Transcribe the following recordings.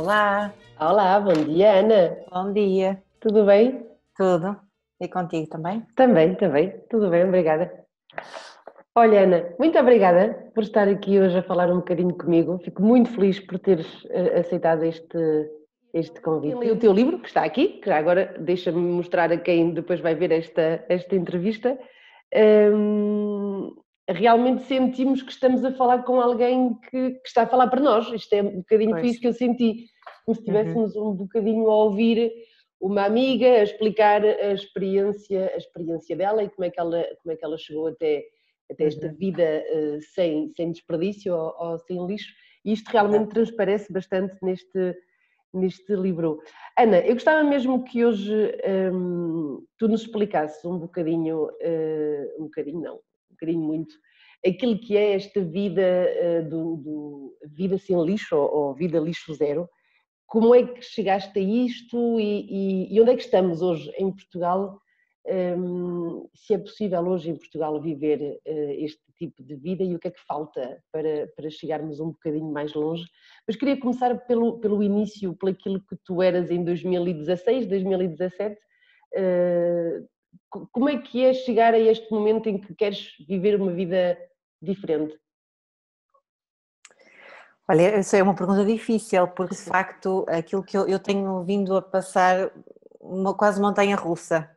Olá, Olá, bom dia, Ana. bom dia, Tudo bem? tudo? E contigo também? Também, tudo bem, obrigada. Olha, Ana, muito obrigada por estar aqui hoje a falar um bocadinho comigo. Fico muito feliz por teres aceitado este convite. Quem lê o teu livro, que está aqui, que já agora deixa-me mostrar a quem depois vai ver esta entrevista. Realmente sentimos que estamos a falar com alguém que está a falar para nós. Isto é um bocadinho, foi Pois. isso que eu senti, como se Uhum. estivéssemos um bocadinho a ouvir uma amiga a explicar a experiência dela e como é que ela chegou até esta Uhum. vida sem desperdício ou sem lixo. E isto realmente Exato. transparece bastante neste livro. Ana, eu gostava mesmo que hoje tu nos explicasses um bocadinho, não, um bocadinho muito, aquilo que é esta vida, vida sem lixo ou vida lixo zero. Como é que chegaste a isto e onde é que estamos hoje em Portugal? Se é possível hoje em Portugal viver este tipo de vida e o que é que falta para chegarmos um bocadinho mais longe. Mas queria começar pelo início, pelo aquilo que tu eras em 2016, 2017. Como é que é chegar a este momento em que queres viver uma vida diferente? Olha, essa é uma pergunta difícil, porque de facto aquilo que eu tenho vindo a passar uma quase montanha-russa.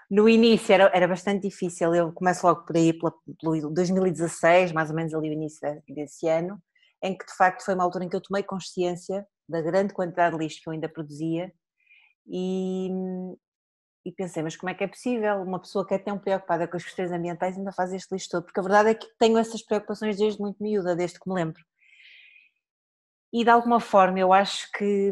No início era bastante difícil, eu começo logo por aí, pelo 2016, mais ou menos ali o início desse ano, em que de facto foi uma altura em que eu tomei consciência da grande quantidade de lixo que eu ainda produzia e, e pensei, mas como é que é possível uma pessoa que é tão preocupada com as questões ambientais ainda faz este lixo todo? Porque a verdade é que tenho essas preocupações desde muito miúda, desde que me lembro. E de alguma forma eu acho que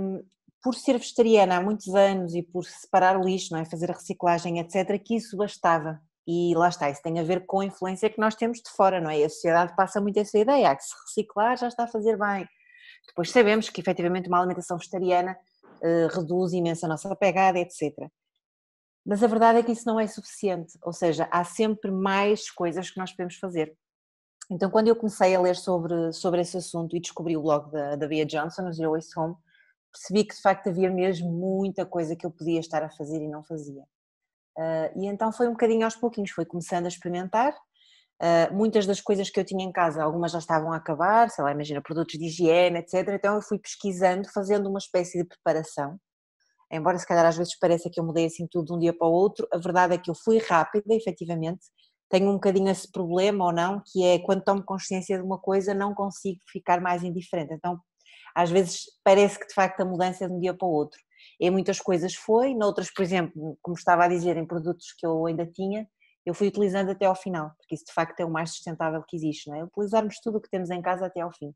por ser vegetariana há muitos anos e por separar o lixo, não é? Fazer a reciclagem, etc., que isso bastava. E lá está, isso tem a ver com a influência que nós temos de fora, não é? E a sociedade passa muito essa ideia, que se reciclar já está a fazer bem. Depois sabemos que efetivamente uma alimentação vegetariana reduz imenso a nossa pegada, etc. Mas a verdade é que isso não é suficiente, ou seja, há sempre mais coisas que nós podemos fazer. Então, quando eu comecei a ler sobre esse assunto e descobri o blog da Bea Johnson, o Zero Waste Home, percebi que de facto havia mesmo muita coisa que eu podia estar a fazer e não fazia. E então foi um bocadinho aos pouquinhos, foi começando a experimentar. Muitas das coisas que eu tinha em casa, algumas já estavam a acabar, sei lá, imagina, produtos de higiene, etc. Então eu fui pesquisando, fazendo uma espécie de preparação. Embora se calhar às vezes pareça que eu mudei assim tudo de um dia para o outro, a verdade é que eu fui rápida, efetivamente. Tenho um bocadinho esse problema ou não, que é quando tomo consciência de uma coisa não consigo ficar mais indiferente. Então às vezes parece que de facto a mudança é de um dia para o outro. Em muitas coisas foi, noutras, por exemplo, como estava a dizer, em produtos que eu ainda tinha, eu fui utilizando até ao final, porque isso de facto é o mais sustentável que existe, não é? Utilizarmos tudo o que temos em casa até ao fim.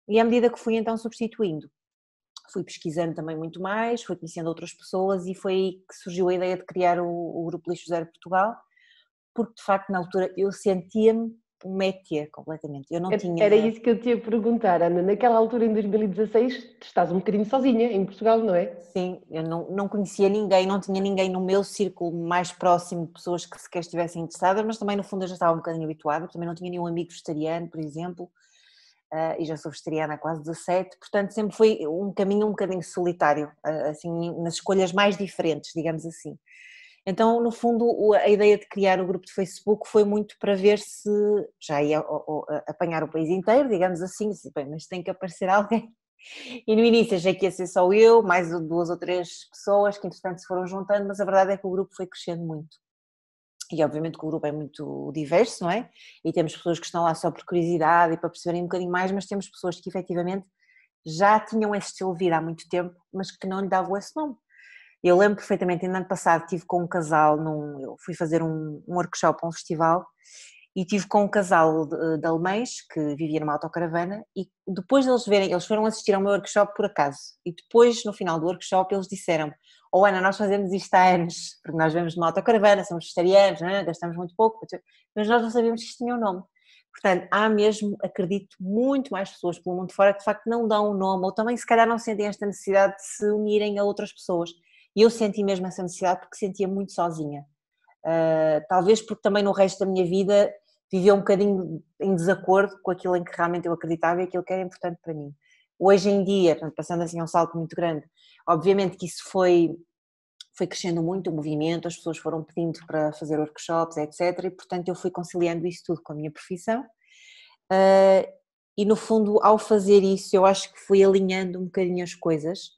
E à medida que fui então substituindo, fui pesquisando também muito mais, fui conhecendo outras pessoas e foi aí que surgiu a ideia de criar o Grupo Lixo Zero Portugal, porque de facto na altura eu sentia-me um métier completamente, eu não Era tinha. isso que eu te ia perguntar, Ana. Naquela altura, em 2016, tu estás um bocadinho sozinha em Portugal, não é? Sim, eu não conhecia ninguém, não tinha ninguém no meu círculo mais próximo de pessoas que sequer estivessem interessadas, mas também no fundo eu já estava um bocadinho habituada, também não tinha nenhum amigo vegetariano, por exemplo, e já sou vegetariana há quase 17, portanto sempre foi um caminho um bocadinho solitário, assim, nas escolhas mais diferentes, digamos assim. Então, no fundo, a ideia de criar o grupo de Facebook foi muito para ver se já ia apanhar o país inteiro, digamos assim, bem, mas tem que aparecer alguém. E no início achei que ia ser só eu, mais duas ou três pessoas que entretanto se foram juntando, mas a verdade é que o grupo foi crescendo muito. E obviamente que o grupo é muito diverso, não é? E temos pessoas que estão lá só por curiosidade e para perceberem um bocadinho mais, mas temos pessoas que efetivamente já tinham esse estilo de vida há muito tempo, mas que não lhe davam esse nome. Eu lembro perfeitamente, no ano passado estive com um casal, eu fui fazer um workshop a um festival e tive com um casal de alemães que vivia numa autocaravana e depois deles verem, eles foram assistir ao meu workshop por acaso e depois no final do workshop eles disseram: "Oh Ana, nós fazemos isto há anos, porque nós vivemos numa autocaravana, somos vegetarianos, né? Gastamos muito pouco, mas nós não sabíamos que isto tinha um nome." Portanto, há mesmo, acredito, muito mais pessoas pelo mundo fora que de facto não dão um nome ou também se calhar não sentem esta necessidade de se unirem a outras pessoas. E eu senti mesmo essa necessidade porque sentia muito sozinha. Talvez porque também no resto da minha vida vivia um bocadinho em desacordo com aquilo em que realmente eu acreditava e aquilo que era importante para mim. Hoje em dia, portanto, passando assim a um salto muito grande, obviamente que isso foi crescendo muito o movimento, as pessoas foram pedindo para fazer workshops, etc. E, portanto, eu fui conciliando isso tudo com a minha profissão. E, no fundo, ao fazer isso, eu acho que fui alinhando um bocadinho as coisas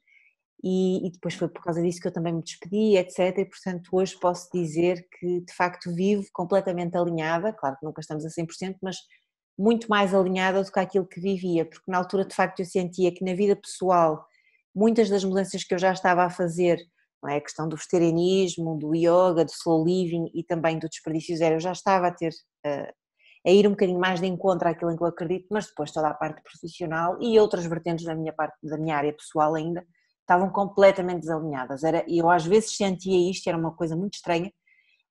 e depois foi por causa disso que eu também me despedi, etc. E, portanto, hoje posso dizer que, de facto, vivo completamente alinhada, claro que nunca estamos a 100%, mas muito mais alinhada do que aquilo que vivia, porque na altura, de facto, eu sentia que na vida pessoal, muitas das mudanças que eu já estava a fazer, não é? A questão do vegetarianismo, do yoga, do slow living e também do desperdício zero, eu já estava a ir um bocadinho mais de encontro àquilo em que eu acredito, mas depois toda a parte profissional e outras vertentes da minha área pessoal ainda, estavam completamente desalinhadas. Eu às vezes sentia isto, era uma coisa muito estranha,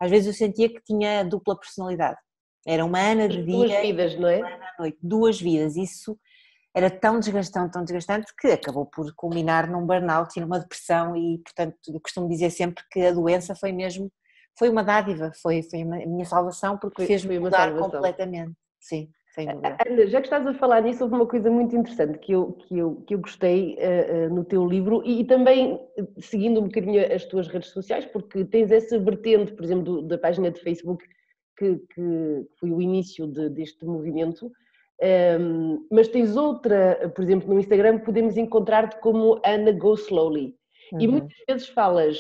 às vezes eu sentia que tinha dupla personalidade. Era uma Ana de dia duas vidas, não é? e uma Ana à noite, duas vidas. Isso era tão desgastante que acabou por culminar num burnout e numa depressão e, portanto, eu costumo dizer sempre que a doença foi uma dádiva, foi a minha salvação porque fez-me mudar completamente. Sim, sem dúvida. Ana, já que estás a falar nisso, houve uma coisa muito interessante que eu gostei no teu livro e também seguindo um bocadinho as tuas redes sociais, porque tens essa vertente, por exemplo, da página de Facebook que foi o início deste movimento, mas tens outra, por exemplo, no Instagram podemos encontrar-te como Ana Go Slowly. E muitas vezes falas,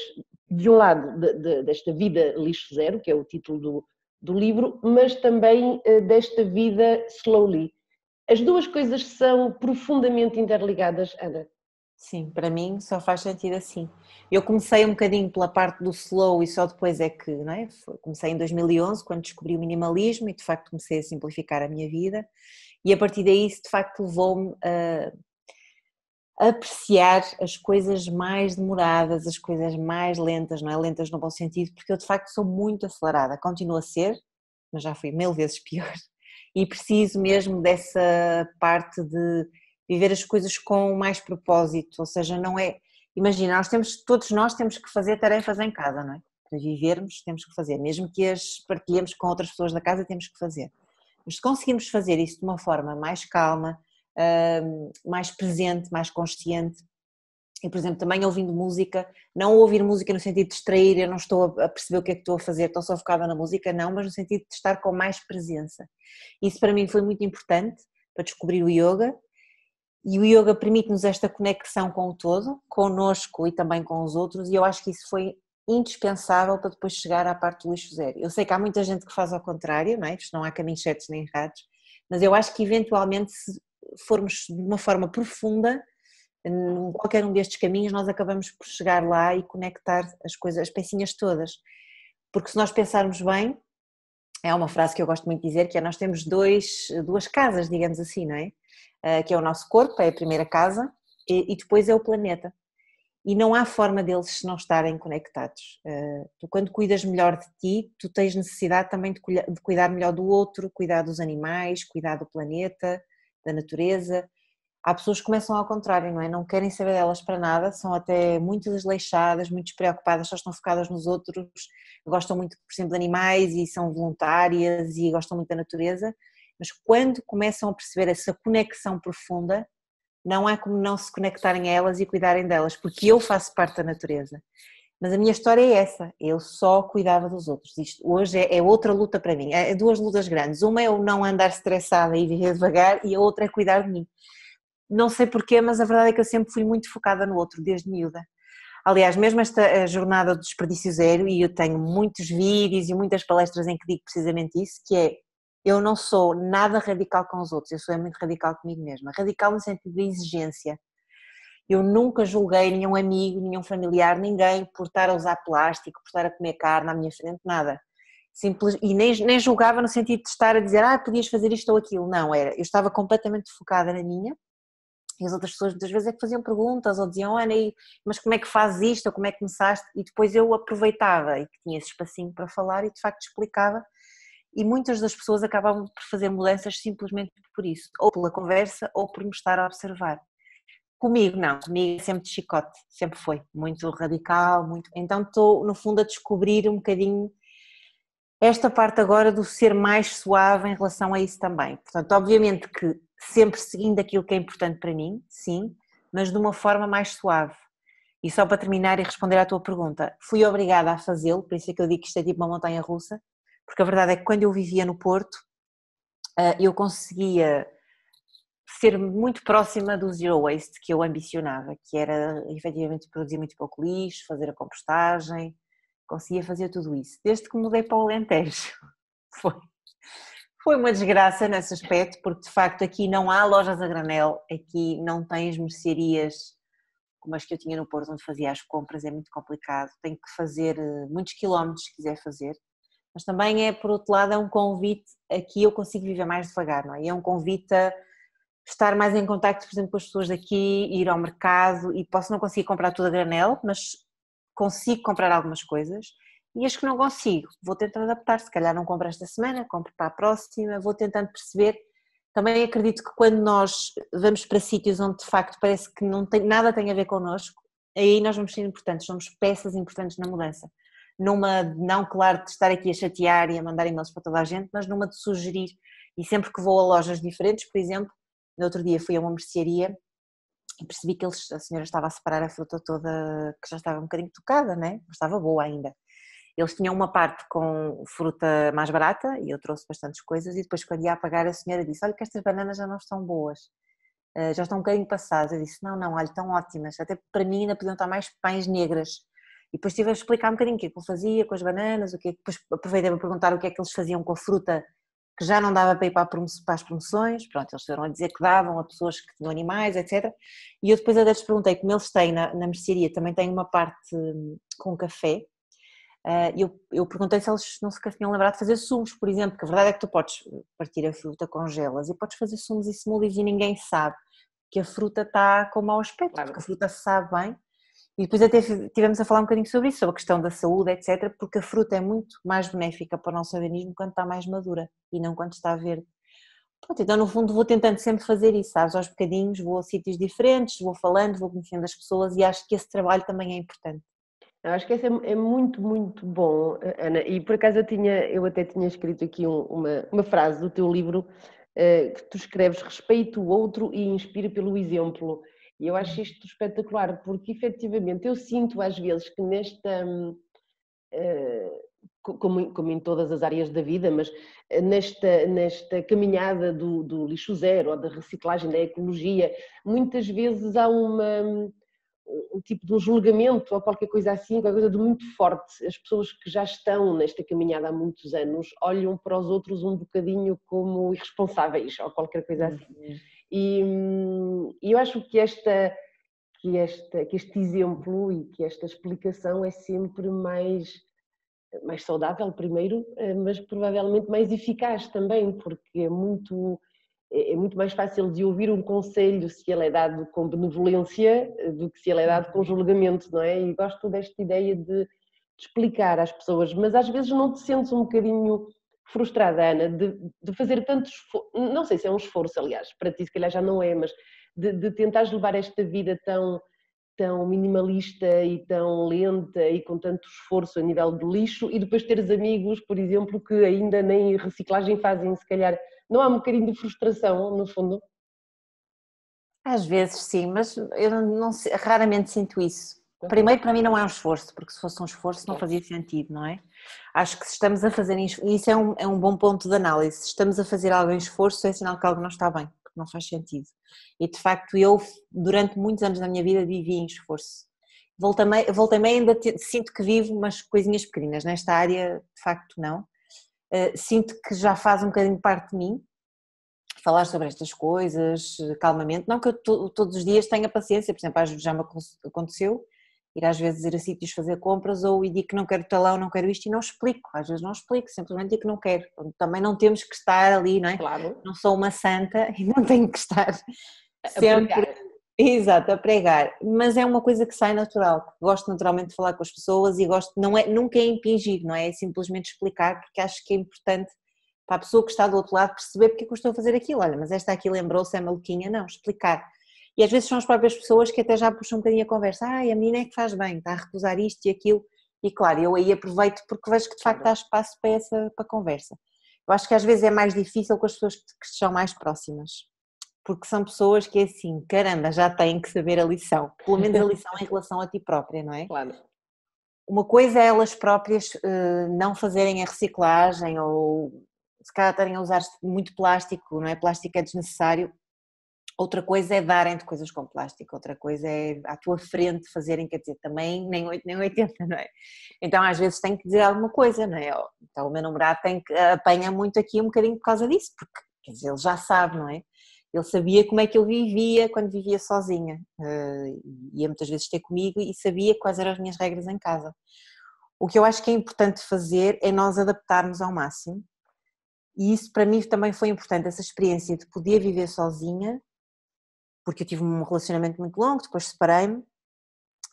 de um lado, desta vida lixo zero, que é o título do livro, mas também desta vida slowly. As duas coisas são profundamente interligadas, Ana. Sim, para mim só faz sentido assim. Eu comecei um bocadinho pela parte do slow e só depois é que, não é? Comecei em 2011, quando descobri o minimalismo e de facto comecei a simplificar a minha vida e a partir daí isso de facto levou-me a apreciar as coisas mais demoradas, as coisas mais lentas, não é? Lentas no bom sentido, porque eu de facto sou muito acelerada, continuo a ser, mas já fui 1000 vezes pior e preciso mesmo dessa parte de viver as coisas com mais propósito, ou seja, não é, imagina, todos nós temos que fazer tarefas em casa, não é? Para vivermos temos que fazer, mesmo que as partilhemos com outras pessoas da casa temos que fazer, mas se conseguirmos fazer isso de uma forma mais calma, mais presente, mais consciente, e por exemplo também ouvindo música, não ouvir música no sentido de distrair, eu não estou a perceber o que é que estou a fazer, estou só focada na música, não, mas no sentido de estar com mais presença. Isso para mim foi muito importante para descobrir o yoga, e o yoga permite-nos esta conexão com o todo, connosco e também com os outros, e eu acho que isso foi indispensável para depois chegar à parte do lixo zero. Eu sei que há muita gente que faz ao contrário, não é? Isto não há caminhos certos nem errados, mas eu acho que eventualmente se formos de uma forma profunda, em qualquer um destes caminhos nós acabamos por chegar lá e conectar as coisas, as pecinhas todas, porque se nós pensarmos bem, é uma frase que eu gosto muito de dizer, que é nós temos duas casas, digamos assim, não é? Que é o nosso corpo, é a primeira casa, e depois é o planeta. E não há forma deles não estarem conectados. Tu quando cuidas melhor de ti, tu tens necessidade também de cuidar melhor do outro, cuidar dos animais, cuidar do planeta, da natureza. Há pessoas que começam ao contrário, não é? Não querem saber delas para nada, são até muito desleixadas, muito despreocupadas, só estão focadas nos outros, gostam muito, por exemplo, de animais e são voluntárias e gostam muito da natureza, mas quando começam a perceber essa conexão profunda, não há como não se conectarem a elas e cuidarem delas, porque eu faço parte da natureza. Mas a minha história é essa, eu só cuidava dos outros. Isto hoje é outra luta para mim, é duas lutas grandes. Uma é o não andar estressada e viver devagar e a outra é cuidar de mim. Não sei porquê, mas a verdade é que eu sempre fui muito focada no outro, desde miúda. Aliás, mesmo esta jornada do desperdício zero, e eu tenho muitos vídeos e muitas palestras em que digo precisamente isso, que é, eu não sou nada radical com os outros, eu sou muito radical comigo mesma. Radical no sentido de exigência. Eu nunca julguei nenhum amigo, nenhum familiar, ninguém por estar a usar plástico, por estar a comer carne à minha frente, nada. Simples, e nem julgava no sentido de estar a dizer, podias fazer isto ou aquilo. Não, eu estava completamente focada na minha. E as outras pessoas muitas vezes é que faziam perguntas ou diziam, Ana, mas como é que fazes isto ou como é que começaste? E depois eu aproveitava e que tinha esse espacinho para falar e de facto explicava. E muitas das pessoas acabavam por fazer mudanças simplesmente por isso, ou pela conversa ou por me estar a observar. Comigo não, comigo é sempre de chicote, sempre foi, muito radical, muito. Então estou no fundo a descobrir um bocadinho esta parte agora do ser mais suave em relação a isso também. Portanto, obviamente que sempre seguindo aquilo que é importante para mim, sim, mas de uma forma mais suave. E só para terminar e responder à tua pergunta, fui obrigada a fazê-lo, por isso é que eu digo que isto é tipo uma montanha russa, porque a verdade é que quando eu vivia no Porto, eu conseguia ser muito próxima do zero waste que eu ambicionava, que era efetivamente produzir muito pouco lixo, fazer a compostagem, conseguia fazer tudo isso. Desde que mudei para o Alentejo, foi, foi uma desgraça nesse aspecto, porque de facto aqui não há lojas a granel, aqui não tens mercearias como as que eu tinha no Porto, onde fazia as compras, é muito complicado, tenho que fazer muitos quilómetros se quiser fazer, mas também é, por outro lado, é um convite, aqui eu consigo viver mais devagar, não é? É um convite a estar mais em contacto, por exemplo, com as pessoas daqui, ir ao mercado, e posso não conseguir comprar tudo a granel, mas consigo comprar algumas coisas, e as que não consigo, vou tentando adaptar, se calhar não compro esta semana, compro para a próxima, vou tentando perceber. Também acredito que quando nós vamos para sítios onde de facto parece que não tem, nada tem a ver connosco, aí nós vamos ser importantes, somos peças importantes na mudança. Numa, não claro de estar aqui a chatear e a mandar e-mails para toda a gente, mas numa de sugerir, e sempre que vou a lojas diferentes, por exemplo, no outro dia fui a uma mercearia e percebi que a senhora estava a separar a fruta toda, que já estava um bocadinho tocada, né? Mas estava boa ainda. Eles tinham uma parte com fruta mais barata e eu trouxe bastantes coisas e depois quando ia a pagar a senhora disse, olha que estas bananas já não estão boas, já estão um bocadinho passadas. Eu disse, não, olha, estão ótimas, até para mim ainda podiam estar mais pães negras. E depois estive a explicar um bocadinho o que é que eu fazia com as bananas, o que é que, depois aproveitei para perguntar o que é que eles faziam com a fruta que já não dava para ir para as promoções, pronto, eles foram a dizer que davam a pessoas que tinham animais, etc. E eu depois até lhes perguntei, como eles têm na mercearia, também têm uma parte com café. Eu perguntei se eles não se tinham lembrado de fazer sumos, por exemplo, que a verdade é que tu podes partir a fruta, congelas e podes fazer sumos e smoothies e ninguém sabe que a fruta está com mau aspecto, Claro. porque a fruta se sabe bem. E depois até tivemos a falar um bocadinho sobre isso, sobre a questão da saúde, etc, porque a fruta é muito mais benéfica para o nosso organismo quando está mais madura e não quando está verde. Pronto, então no fundo vou tentando sempre fazer isso, sabes, aos bocadinhos, vou a sítios diferentes, vou falando, vou conhecendo as pessoas e acho que esse trabalho também é importante. Eu acho que esse é muito, muito bom, Ana. E por acaso eu até tinha escrito aqui uma frase do teu livro, que tu escreves: respeite o outro e inspire pelo exemplo. E eu acho isto espetacular, porque efetivamente eu sinto às vezes que como em todas as áreas da vida, mas nesta caminhada do lixo zero ou da reciclagem, da ecologia, muitas vezes há um tipo de um julgamento ou qualquer coisa assim, qualquer coisa de muito forte. As pessoas que já estão nesta caminhada há muitos anos olham para os outros um bocadinho como irresponsáveis ou qualquer coisa assim. E eu acho que este exemplo e que esta explicação é sempre mais saudável primeiro, mas provavelmente mais eficaz também, porque é muito mais fácil de ouvir um conselho se ele é dado com benevolência do que se ele é dado com julgamento, não é? E gosto desta ideia de explicar às pessoas, mas às vezes não te sentes um bocadinho frustrada, Ana, de fazer tanto esforço, não sei se é um esforço, aliás, para ti se calhar já não é, mas de tentares levar esta vida tão minimalista e tão lenta e com tanto esforço a nível de lixo e depois teres amigos, por exemplo, que ainda nem reciclagem fazem, se calhar não há um bocadinho de frustração, no fundo? Às vezes sim, mas eu raramente sinto isso. Primeiro, para mim não é um esforço, porque se fosse um esforço não fazia sentido, não é? Acho que se estamos a fazer, isso é um bom ponto de análise, se estamos a fazer algo em esforço é sinal que algo não está bem, porque não faz sentido. E de facto eu, durante muitos anos da minha vida, vivi em esforço. Voltei-me ainda, sinto que vivo umas coisinhas pequeninas, nesta área de facto não. Sinto que já faz um bocadinho parte de mim, falar sobre estas coisas calmamente, não que eu todos os dias tenha paciência, por exemplo, às vezes já me aconteceu ir às vezes ir a sítios fazer compras ou digo que não quero talão, não quero isto e não explico, às vezes não explico, simplesmente digo que não quero, também não temos que estar ali, não é? Claro. Não sou uma santa e não tenho que estar sempre, Pregar. exato, a pregar, mas é uma coisa que sai natural, gosto naturalmente de falar com as pessoas e gosto, nunca é impingir, não é? É simplesmente explicar porque acho que é importante para a pessoa que está do outro lado perceber porque é que eu estou a fazer aquilo, olha, mas esta aqui lembrou-se, é maluquinha, não, explicar. E às vezes são as próprias pessoas que até já puxam um bocadinho a conversa, a menina é que faz bem, está a recusar isto e aquilo, e claro, eu aí aproveito porque vejo que de facto há espaço para a conversa. Eu acho que às vezes é mais difícil com as pessoas que são mais próximas. porque são pessoas que é assim, caramba, já têm que saber a lição, pelo menos a lição em relação a ti própria, não é? Claro. Uma coisa é elas próprias não fazerem a reciclagem ou se calhar estarem a usar muito plástico, não é? Plástico é desnecessário. Outra coisa é darem-te coisas com plástico, outra coisa é à tua frente fazerem, quer dizer, também nem 8 nem 80, não é? Então às vezes tem que dizer alguma coisa, não é? Então o meu namorado apanha muito aqui um bocadinho por causa disso, porque quer dizer, ele já sabe, não é? Ele sabia como é que eu vivia quando vivia sozinha, ia muitas vezes ter comigo e sabia quais eram as minhas regras em casa. O que eu acho que é importante fazer é nós adaptarmos ao máximo, e isso para mim também foi importante, essa experiência de poder viver sozinha, porque eu tive um relacionamento muito longo, depois separei-me,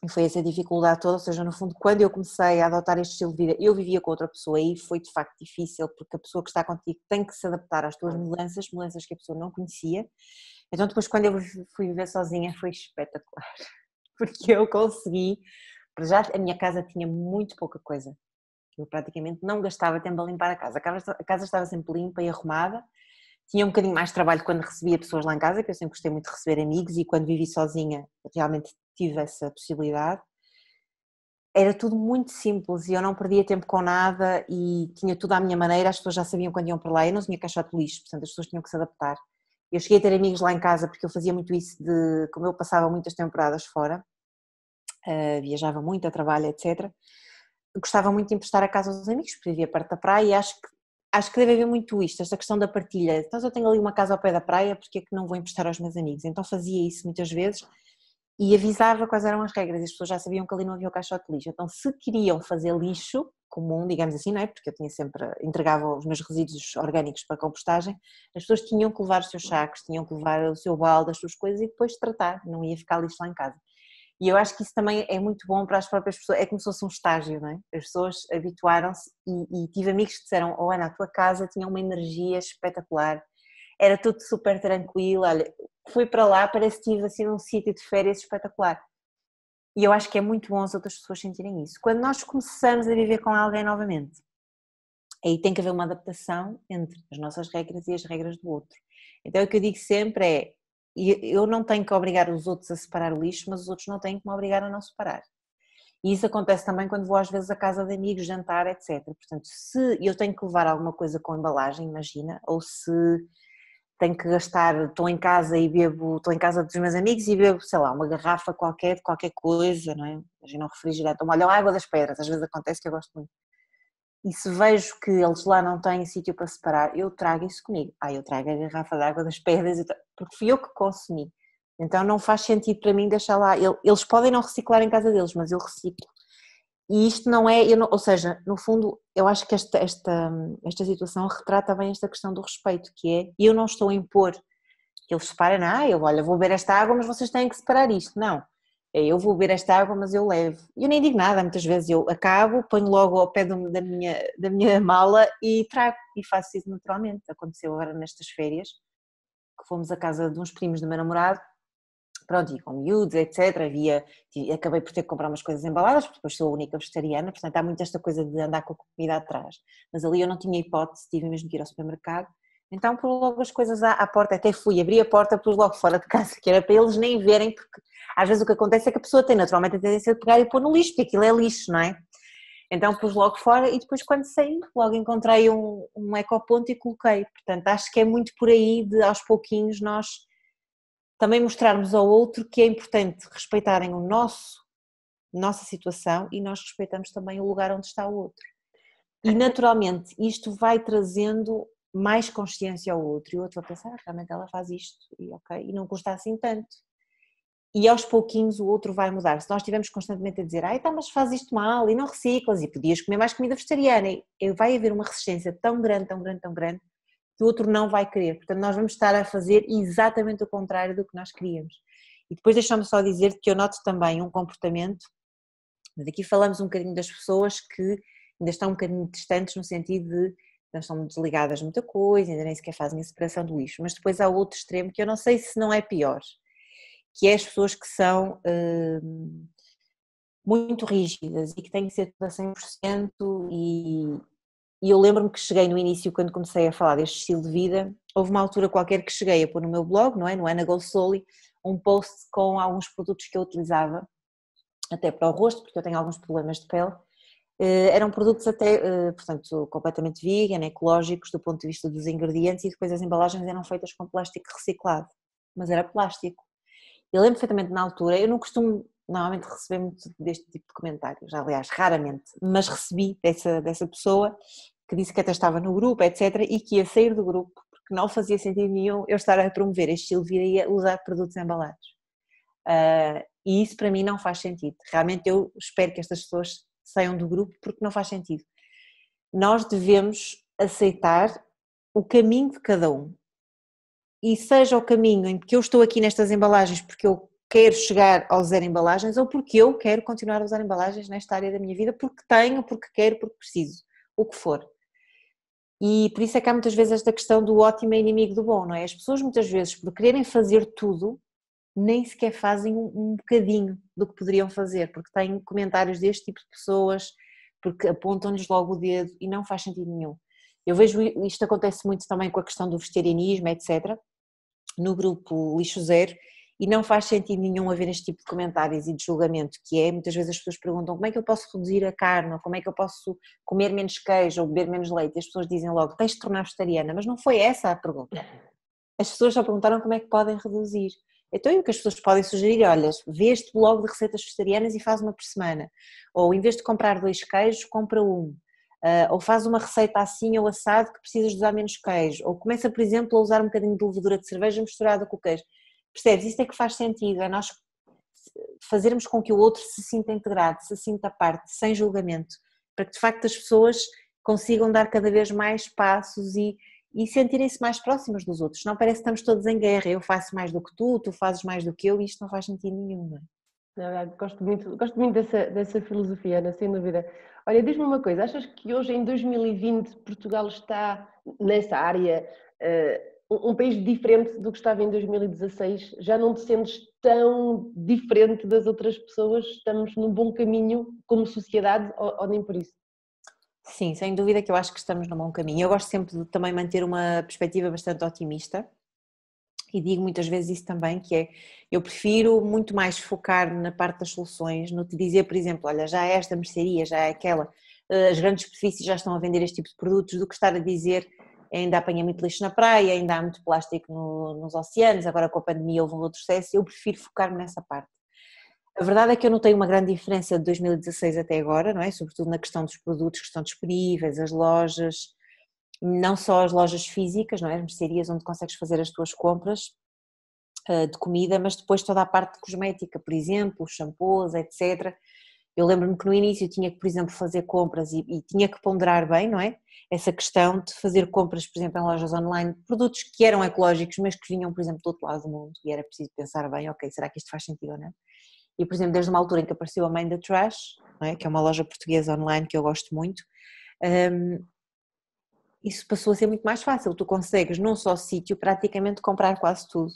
e foi essa dificuldade toda, ou seja, no fundo, quando eu comecei a adotar este estilo de vida, eu vivia com outra pessoa e foi de facto difícil, porque a pessoa que está contigo tem que se adaptar às tuas mudanças que a pessoa não conhecia. Então depois quando eu fui viver sozinha foi espetacular, porque eu consegui, para já a minha casa tinha muito pouca coisa, eu praticamente não gastava tempo a limpar a casa estava sempre limpa e arrumada. Tinha um bocadinho mais de trabalho quando recebia pessoas lá em casa, que eu sempre gostei muito de receber amigos e quando vivi sozinha realmente tive essa possibilidade. Era tudo muito simples e eu não perdia tempo com nada e tinha tudo à minha maneira, as pessoas já sabiam quando iam para lá, eu não tinha caixote de lixo, portanto as pessoas tinham que se adaptar. Eu cheguei a ter amigos lá em casa porque eu fazia muito isso como eu passava muitas temporadas fora, viajava muito a trabalho, etc. Gostava muito de emprestar a casa aos amigos, porque vivia perto da praia e acho que deve haver muito isto, esta questão da partilha. Então, se eu tenho ali uma casa ao pé da praia, porque é que não vou emprestar aos meus amigos? Então fazia isso muitas vezes e avisava quais eram as regras e as pessoas já sabiam que ali não havia o caixote de lixo. Então, se queriam fazer lixo comum, digamos assim, não é? Porque eu entregava os meus resíduos orgânicos para compostagem, as pessoas tinham que levar os seus sacos, tinham que levar o seu balde, as suas coisas e depois tratar, não ia ficar lixo lá em casa. E eu acho que isso também é muito bom para as próprias pessoas, é como se fosse um estágio, não é? As pessoas habituaram-se e tive amigos que disseram, oh Ana, a tua casa tinha uma energia espetacular, era tudo super tranquilo, olha, fui para lá, parece que estive assim num sítio de férias espetacular. E eu acho que é muito bom as outras pessoas sentirem isso. Quando nós começamos a viver com alguém novamente, aí tem que haver uma adaptação entre as nossas regras e as regras do outro. Então o que eu digo sempre é, eu não tenho que obrigar os outros a separar o lixo, mas os outros não têm que me obrigar a não separar. E isso acontece também quando vou às vezes à casa de amigos, jantar, etc. Portanto, se eu tenho que levar alguma coisa com embalagem, imagina, ou se tenho que gastar, estou em casa dos meus amigos e bebo, sei lá, uma garrafa qualquer, de qualquer coisa, não é? Imagina um refrigerante, olha, a água das pedras, às vezes acontece que eu gosto muito. E se vejo que eles lá não têm sítio para separar, eu trago isso comigo. Eu trago a garrafa de água das pedras, porque fui eu que consumi. Então não faz sentido para mim deixar lá. Eles podem não reciclar em casa deles, mas eu reciclo. E isto não é, ou seja, no fundo, eu acho que esta situação retrata bem esta questão do respeito, que é, eu não estou a impor que eles separem, olha, vou beber esta água, mas vocês têm que separar isto. Não. Eu vou beber esta água, mas eu levo. Eu nem digo nada, muitas vezes eu acabo, ponho logo ao pé da minha mala e trago, e faço isso naturalmente. Aconteceu agora nestas férias, que fomos à casa de uns primos do meu namorado, pronto, e com miúdos, etc. Acabei por ter que comprar umas coisas embaladas, porque depois sou a única vegetariana, portanto há muito esta coisa de andar com a comida atrás. Mas ali eu não tinha hipótese, tive mesmo que ir ao supermercado. Então pus logo as coisas à porta, até fui, abri a porta, pus logo fora de casa, que era para eles nem verem, porque às vezes o que acontece é que a pessoa tem naturalmente a tendência de pegar e pôr no lixo, porque aquilo é lixo, não é? Então pus logo fora e depois quando saí, logo encontrei um ecoponto e coloquei. Portanto, acho que é muito por aí de aos pouquinhos nós também mostrarmos ao outro que é importante respeitarem nossa situação e nós respeitamos também o lugar onde está o outro. E naturalmente isto vai trazendo mais consciência ao outro e o outro vai pensar, realmente ela faz isto e ok, e não custa assim tanto. E aos pouquinhos o outro vai mudar. Se nós estivermos constantemente a dizer, então mas faz isto mal e não reciclas e podias comer mais comida vegetariana, e vai haver uma resistência tão grande, tão grande, tão grande, que o outro não vai querer. Portanto, nós vamos estar a fazer exatamente o contrário do que nós queríamos. E depois deixa-me só dizer que eu noto também um comportamento, mas aqui falamos um bocadinho das pessoas que ainda estão um bocadinho distantes no sentido de não estão desligadas de muita coisa, ainda nem sequer fazem a separação do lixo, mas depois há outro extremo que eu não sei se não é pior, que é as pessoas que são muito rígidas e que têm que ser tudo a 100% E eu lembro-me que cheguei no início, quando comecei a falar deste estilo de vida, houve uma altura qualquer que cheguei a pôr no meu blog, não é? No Ana Golsoli, um post com alguns produtos que eu utilizava, até para o rosto, porque eu tenho alguns problemas de pele. Eram produtos até, portanto, completamente vegan, ecológicos do ponto de vista dos ingredientes, e depois as embalagens eram feitas com plástico reciclado, mas era plástico. Eu lembro perfeitamente na altura, eu não costumo normalmente receber muito deste tipo de comentários, aliás, raramente, mas recebi dessa pessoa que disse que até estava no grupo, etc., e que ia sair do grupo, porque não fazia sentido nenhum eu estar a promover este estilo de vida e a usar produtos embalados. E isso para mim não faz sentido. Realmente eu espero que estas pessoas saiam do grupo, porque não faz sentido. Nós devemos aceitar o caminho de cada um. E seja o caminho em que eu estou aqui nestas embalagens porque eu quero chegar ao zero embalagens, ou porque eu quero continuar a usar embalagens nesta área da minha vida, porque tenho, porque quero, porque preciso, o que for. E por isso é que há muitas vezes esta questão do ótimo é inimigo do bom, não é? As pessoas muitas vezes, por quererem fazer tudo, nem sequer fazem um bocadinho do que poderiam fazer, porque têm comentários deste tipo de pessoas, porque apontam-lhes logo o dedo e não faz sentido nenhum. Eu vejo isto acontece muito também com a questão do vegetarianismo, etc., no grupo Lixo Zero, e não faz sentido nenhum haver este tipo de comentários e de julgamento, que é, muitas vezes as pessoas perguntam como é que eu posso reduzir a carne, ou como é que eu posso comer menos queijo ou beber menos leite, e as pessoas dizem logo, tens de tornar vegetariana, mas não foi essa a pergunta. As pessoas só perguntaram como é que podem reduzir. Então o que as pessoas podem sugerir, olha, vê este blog de receitas vegetarianas e faz uma por semana, ou em vez de comprar 2 queijos, compra um. Ou faz uma receita assim ou assado que precisas de usar menos queijo, ou começa, por exemplo, a usar um bocadinho de levedura de cerveja misturada com o queijo. Percebes? Isto é que faz sentido, é nós fazermos com que o outro se sinta integrado, se sinta parte, sem julgamento, para que de facto as pessoas consigam dar cada vez mais passos e sentirem-se mais próximas dos outros. Não parece que estamos todos em guerra, eu faço mais do que tu fazes mais do que eu, e isto não faz sentido nenhum, não é? Na verdade, gosto muito dessa filosofia, Ana, sem dúvida. Olha, diz-me uma coisa, achas que hoje em 2020 Portugal está nessa área um país diferente do que estava em 2016? Já não te sentes tão diferente das outras pessoas? Estamos num bom caminho como sociedade ou nem por isso? Sim, sem dúvida que eu acho que estamos no bom caminho. Eu gosto sempre de também manter uma perspectiva bastante otimista. E digo muitas vezes isso também, que é, eu prefiro muito mais focar na parte das soluções, no te dizer, por exemplo, olha, já é esta mercearia, já é aquela, as grandes superfícies já estão a vender este tipo de produtos, do que estar a dizer ainda apanha muito lixo na praia, ainda há muito plástico nos oceanos, agora com a pandemia houve um retrocesso, eu prefiro focar-me nessa parte. A verdade é que eu notei uma grande diferença de 2016 até agora, não é? Sobretudo na questão dos produtos que estão disponíveis, as lojas, não só as lojas físicas, não é? As mercearias onde consegues fazer as tuas compras de comida, mas depois toda a parte de cosmética, por exemplo, os shampoos, etc. Eu lembro-me que no início tinha que, por exemplo, fazer compras e tinha que ponderar bem, não é? Essa questão de fazer compras, por exemplo, em lojas online, de produtos que eram ecológicos, mas que vinham, por exemplo, do outro lado do mundo, e era preciso pensar bem, ok, será que isto faz sentido ou não? E, por exemplo, desde uma altura em que apareceu a Mãe da Trash, não é? Que é uma loja portuguesa online que eu gosto muito, isso passou a ser muito mais fácil, tu consegues num só sítio praticamente comprar quase tudo.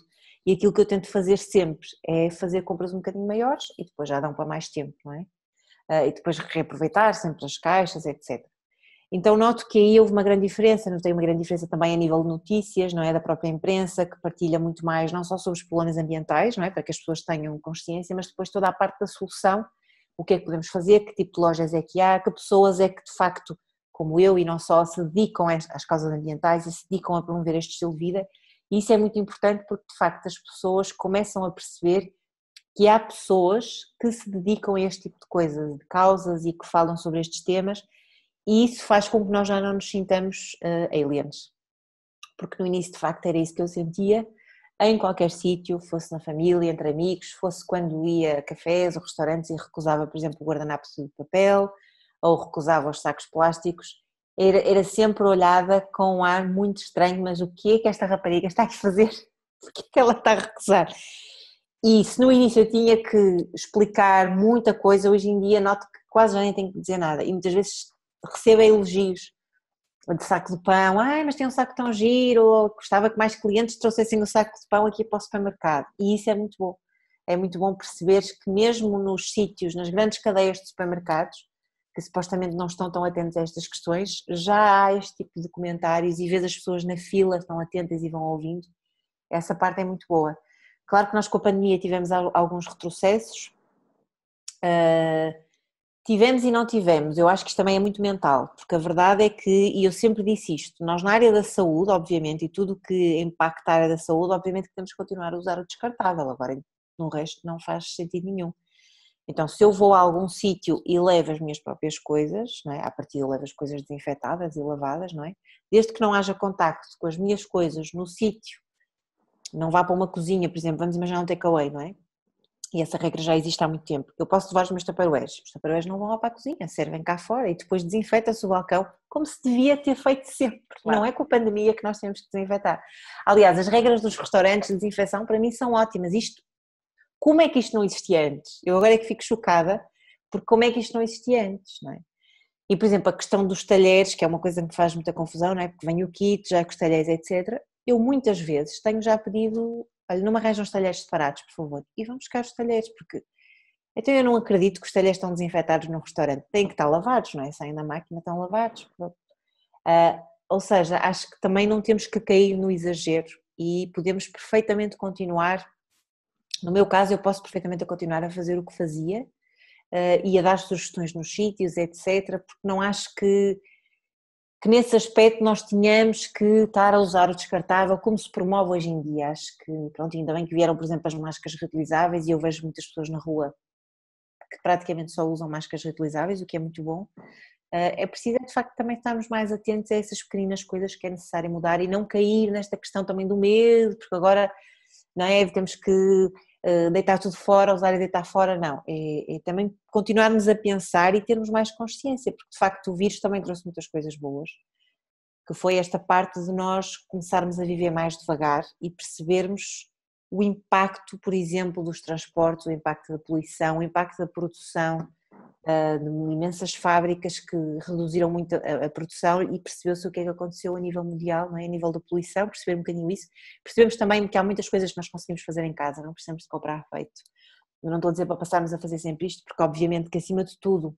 E aquilo que eu tento fazer sempre é fazer compras um bocadinho maiores e depois já dão para mais tempo, não é? E depois reaproveitar sempre as caixas, etc. Então noto que aí houve uma grande diferença, notei uma grande diferença também a nível de notícias, não é? Da própria imprensa, que partilha muito mais, não só sobre os problemas ambientais, não é? Para que as pessoas tenham consciência, mas depois toda a parte da solução, o que é que podemos fazer, que tipo de lojas é que há, que pessoas é que de facto, como eu e não só, se dedicam às causas ambientais e se dedicam a promover este estilo de vida, e isso é muito importante porque de facto as pessoas começam a perceber que há pessoas que se dedicam a este tipo de coisas, de causas e que falam sobre estes temas, e isso faz com que nós já não nos sintamos aliens, porque no início de facto era isso que eu sentia, em qualquer sítio, fosse na família, entre amigos, fosse quando ia a cafés ou restaurantes e recusava, por exemplo, o guardanapo de papel, ou recusava os sacos plásticos, era sempre olhada com um ar muito estranho, mas o que é que esta rapariga está aqui a fazer? Porque é que ela está a recusar? E se no início eu tinha que explicar muita coisa, hoje em dia noto que quase já nem tenho que dizer nada, e muitas vezes recebo elogios de saco de pão, ai, mas tem um saco tão giro, ou gostava que mais clientes trouxessem o saco de pão aqui para o supermercado, e isso é muito bom perceberes que mesmo nos sítios, nas grandes cadeias de supermercados, que supostamente não estão tão atentos a estas questões, já há este tipo de comentários e vês as pessoas na fila estão atentas e vão ouvindo. Essa parte é muito boa. Claro que nós com a pandemia tivemos alguns retrocessos, tivemos e não tivemos, eu acho que isto também é muito mental, porque a verdade é que, e eu sempre disse isto, nós na área da saúde, obviamente, e tudo o que impacta a área da saúde, obviamente que temos que continuar a usar o descartável, agora no resto não faz sentido nenhum. Então, se eu vou a algum sítio e levo as minhas próprias coisas, não é? À partida eu levo as coisas desinfetadas e lavadas, não é? Desde que não haja contacto com as minhas coisas no sítio, não vá para uma cozinha, por exemplo, vamos imaginar um takeaway, não é? E essa regra já existe há muito tempo. Eu posso levar os meus tupperwares não vão lá para a cozinha, servem cá fora e depois desinfeta-se o balcão, como se devia ter feito sempre. Claro. Não é com a pandemia que nós temos que desinfetar. Aliás, as regras dos restaurantes de desinfecção para mim são ótimas. Como é que isto não existia antes? Eu agora é que fico chocada, porque como é que isto não existia antes, não é? E, por exemplo, a questão dos talheres, que é uma coisa que me faz muita confusão, não é? Porque vem o kit, já com os talheres, etc. Eu muitas vezes tenho já pedido, olha, não me arranjam os talheres separados, por favor, e vão buscar os talheres, porque então eu não acredito que os talheres estão desinfetados num restaurante, têm que estar lavados, não é? Saem da máquina, estão lavados. Ou seja, acho que também não temos que cair no exagero e podemos perfeitamente continuar. No meu caso, eu posso perfeitamente continuar a fazer o que fazia e a dar sugestões nos sítios, etc., porque não acho que nesse aspecto nós tínhamos que estar a usar o descartável como se promove hoje em dia. Acho que, pronto, ainda bem que vieram, por exemplo, as máscaras reutilizáveis e eu vejo muitas pessoas na rua que praticamente só usam máscaras reutilizáveis, o que é muito bom. É preciso, de facto, também estarmos mais atentos a essas pequenas coisas que é necessário mudar e não cair nesta questão também do medo, porque agora, não é, temos que deitar tudo fora, usar e deitar fora, não. É também continuarmos a pensar e termos mais consciência, porque de facto o vírus também trouxe muitas coisas boas, que foi esta parte de nós começarmos a viver mais devagar e percebermos o impacto, por exemplo, dos transportes, o impacto da poluição, o impacto da produção, de imensas fábricas que reduziram muito a produção e percebeu-se o que é que aconteceu a nível mundial, não é? A nível da poluição, perceber um bocadinho isso. Percebemos também que há muitas coisas que nós conseguimos fazer em casa, não precisamos de comprar feito. Eu não estou a dizer para passarmos a fazer sempre isto, porque obviamente que acima de tudo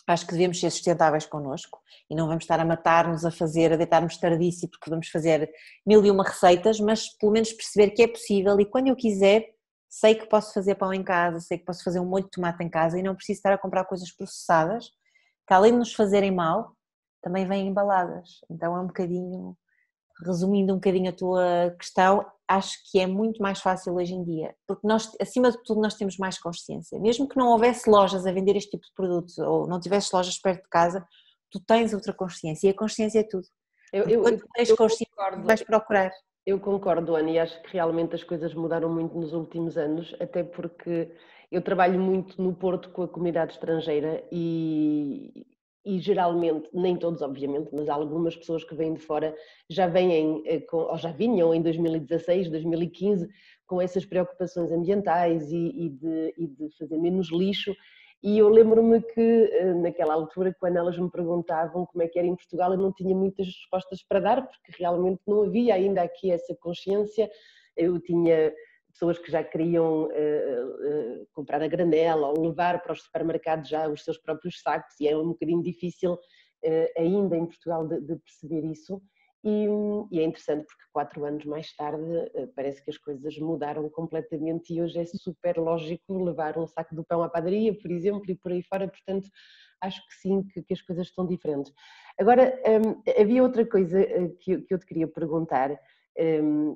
acho que devemos ser sustentáveis connosco e não vamos estar a matar-nos a fazer, a deitar-nos tardice porque vamos fazer 1001 receitas, mas pelo menos perceber que é possível e quando eu quiser sei que posso fazer pão em casa, sei que posso fazer um molho de tomate em casa e não preciso estar a comprar coisas processadas que além de nos fazerem mal, também vêm embaladas. Então é um bocadinho, resumindo um bocadinho a tua questão, acho que é muito mais fácil hoje em dia, porque nós, acima de tudo, nós temos mais consciência. Mesmo que não houvesse lojas a vender este tipo de produtos ou não tivesse lojas perto de casa, tu tens outra consciência e a consciência é tudo. Quando tens consciência, vais procurar. Eu concordo, Ana, e acho que realmente as coisas mudaram muito nos últimos anos, até porque eu trabalho muito no Porto com a comunidade estrangeira e geralmente, nem todos obviamente, mas algumas pessoas que vêm de fora já vêm, ou já vinham em 2016, 2015, com essas preocupações ambientais e de fazer menos lixo. E eu lembro-me que naquela altura, quando elas me perguntavam como é que era em Portugal, eu não tinha muitas respostas para dar, porque realmente não havia ainda aqui essa consciência. Eu tinha pessoas que já queriam comprar a granel ou levar para os supermercados já os seus próprios sacos, e é um bocadinho difícil ainda em Portugal de perceber isso. E é interessante porque 4 anos mais tarde parece que as coisas mudaram completamente e hoje é super lógico levar um saco de pão à padaria, por exemplo, e por aí fora, portanto acho que sim, que as coisas estão diferentes. Agora, havia outra coisa que eu te queria perguntar,